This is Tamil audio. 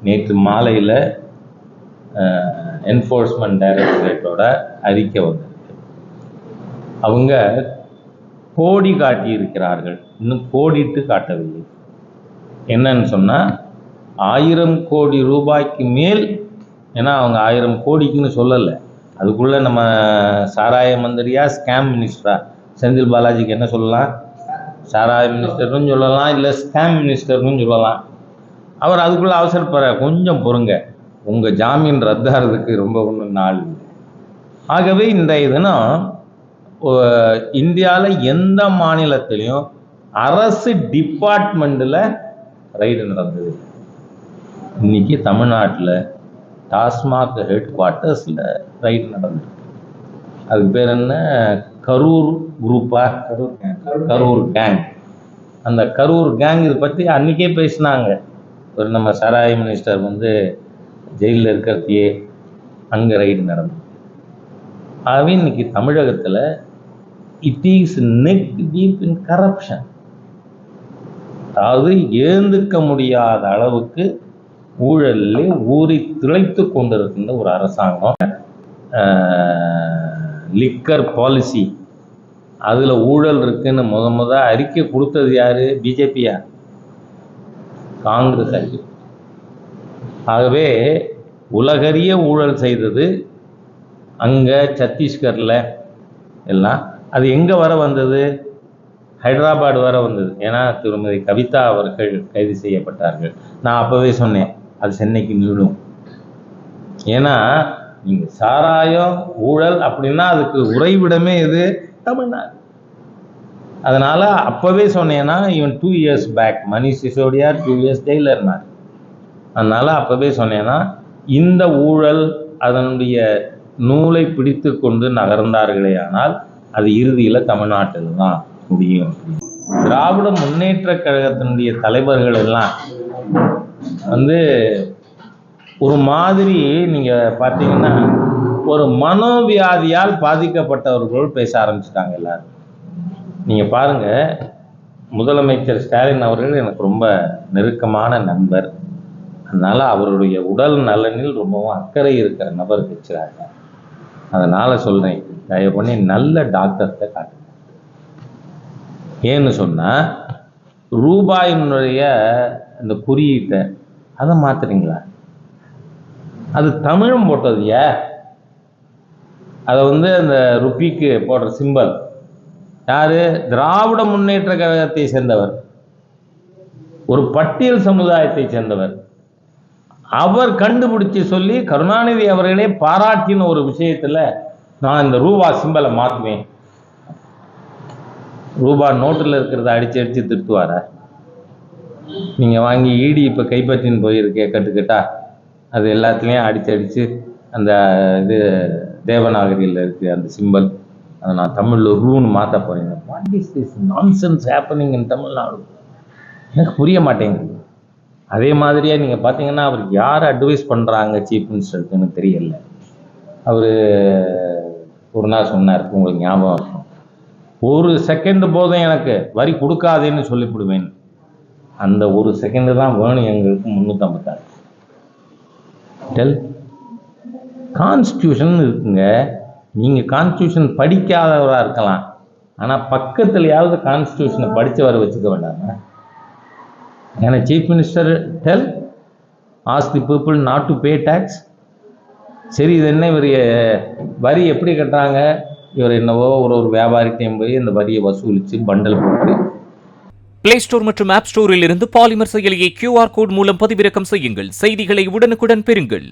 நேற்று மாலையில் என்ஃபோர்ஸ்மெண்ட் டைரக்டரேட்டோட அறிக்கை வந்திருக்கு. அவங்க கோடி காட்டியிருக்கிறார்கள், இன்னும் கோடிட்டு காட்டவில்லை. என்னன்னு சொன்னால் 1000 கோடி ரூபாய்க்கு மேல், ஏன்னா அவங்க 1000 கோடிக்குன்னு சொல்லலை, அதுக்குள்ளே நம்ம சாராய மந்திரியா ஸ்கேம் மினிஸ்டரா, செந்தில் பாலாஜிக்கு என்ன சொல்லலாம், சாராய மினிஸ்டர்னு சொல்லலாம், இல்லை ஸ்கேம் மினிஸ்டர்னு சொல்லலாம். அவர் அதுக்குள்ளே அவசரப்படுற, கொஞ்சம் பொறுங்க, உங்கள் ஜாமீன் ரத்தாகிறதுக்கு ரொம்ப ஒன்றும் நாள். ஆகவே இன்றைய தினம் இந்தியாவில் எந்த மாநிலத்திலையும் அரசு டிபார்ட்மெண்ட்டில் ரைடு நடந்தது. இன்னைக்கு தமிழ்நாட்டில் டாஸ்மாக் ஹெட் குவார்ட்டர்ஸில் ரைடு நடந்தது. அதுக்கு பேர் என்ன, கரூர் குரூப்பா, கரூர் கேங். அந்த கரூர் கேங் இதை பற்றி அன்றைக்கே பேசினாங்க. ஒரு நம்ம சாராய மினிஸ்டர் ஜெயிலில் இருக்கிறதையே அங்கே ரைடு நடந்தது. ஆகவே இன்னைக்கு தமிழகத்தில் it is neck deep in corruption. அதாவது ஏந்துக்க முடியாத அளவுக்கு ஊழலிலே ஊறி திளைத்து கொண்டிருக்கின்ற ஒரு அரசாங்கம். லிக்கர் பாலிசி, அதில் ஊழல் இருக்குன்னு முத அறிக்கை கொடுத்தது யாரு? பிஜேபியா, காங்கிரஸ் அறிக்கை. ஆகவே உலகறிய ஊழல் செய்தது அங்கே சத்தீஸ்கரில் எல்லாம். அது எங்கே வர வந்தது? ஹைதராபாத் வர வந்தது. ஏன்னா திருமதி கவிதா அவர்கள் கைது செய்யப்பட்டார்கள். நான் அப்போவே சொன்னேன், அது சென்னைக்கு நீளும். ஏன்னா நீங்கள் சாராயம் ஊழல் அப்படின்னா அதுக்கு உறைவிடமே இது தமிழ்நாடு. அதனால் அப்போவே சொன்னேன்னா, இவன் 2 years back Manish Sisodia 2 years ஜெயிலில் இருந்தார். அதனால் அப்போவே சொன்னேன்னா, இந்த ஊழல் அதனுடைய நூலை பிடித்து கொண்டு நகர்ந்தார்களே ஆனால் அது இறுதியில் தமிழ்நாட்டில் தான் முடியும். திராவிட முன்னேற்ற கழகத்தினுடைய தலைவர்கள் எல்லாம் ஒரு மாதிரி நீங்கள் பார்த்தீங்கன்னா ஒரு மனோவியாதியால் பாதிக்கப்பட்டவர்கள் பேச ஆரம்பிச்சிட்டாங்க எல்லாரும். நீங்கள் பாருங்கள், முதலமைச்சர் ஸ்டாலின் அவர்கள் எனக்கு ரொம்ப நெருக்கமான நண்பர். அதனால் அவருடைய உடல் நலனில் ரொம்பவும் அக்கறை இருக்கிற நபர் வச்சுறாங்க. அதனால் சொல்கிறேன், தயவு பண்ணி நல்ல டாக்டர்கிட்ட காட்டுங்க. ஏன்னு சொன்னால் ரூபாயினுடைய இந்த குறியீட்டை அதை மாற்றுறீங்களா? அது தமிழும் போட்டது அதை அந்த ருப்பிக்கு போடுற சிம்பல் யாரு? திராவிட முன்னேற்ற கழகத்தை சேர்ந்தவர், ஒரு பட்டியல் சமுதாயத்தை சேர்ந்தவர். அவர் கண்டுபிடிச்சு சொல்லி கருணாநிதி அவர்களே பாராட்டின ஒரு விஷயத்துல நான் இந்த ரூபா சிம்பலை மாற்றுவேன். ரூபா நோட்டில் இருக்கிறத அடிச்சு திருத்துவார? நீங்கள் வாங்கி இடி இப்போ கைப்பற்றின்னு போயிருக்கே கட்டுக்கட்டா, அது எல்லாத்துலேயும் அடிச்சு அந்த இது தேவநாகரியில் இருக்குது அந்த சிம்பல், அதை நான் தமிழில் ரூன்னு மாற்ற போகிறேன். What is this nonsense happening in Tamil Nadu? எனக்கு புரிய மாட்டேங்குது. அதே மாதிரியே நீங்கள் பார்த்தீங்கன்னா அவர் யார் அட்வைஸ் பண்ணுறாங்க சீஃப் மினிஸ்டருக்குன்னு தெரியல. அவர் ஒரு நாள் சொன்னார், உங்களுக்கு ஞாபகம் இருக்கும், 1 செகண்ட் போதும் எனக்கு வரி கொடுக்காதேன்னு சொல்லிவிடுவேன். அந்த 1 செகண்டு தான் வேணும் எங்களுக்கு 356. டெல் கான்ஸ்டியூஷன் இருக்குங்க. நீங்கள் கான்ஸ்டியூஷன் படிக்காதவராக இருக்கலாம், ஆனால் பக்கத்துலையாவது கான்ஸ்டியூஷனை படித்தவரை வச்சுக்க வேண்டாமா? ஏன்னா chief minister tell ask the people not to pay tax. சரி, இது என்ன இவர் வரி எப்படி கட்டுறாங்க? இவர் என்னவோ ஒரு வியாபாரிட்டையும் போய் இந்த வரியை வசூலித்து பண்டல் போட்டு. பிளே ஸ்டோர் மற்றும் ஆப் ஸ்டோரில் இருந்து பாலிமர் செயலியை QR கோட் மூலம் பதிவிறக்கம் செய்யுங்கள். செய்திகளை உடனுக்குடன் பெறுங்கள்.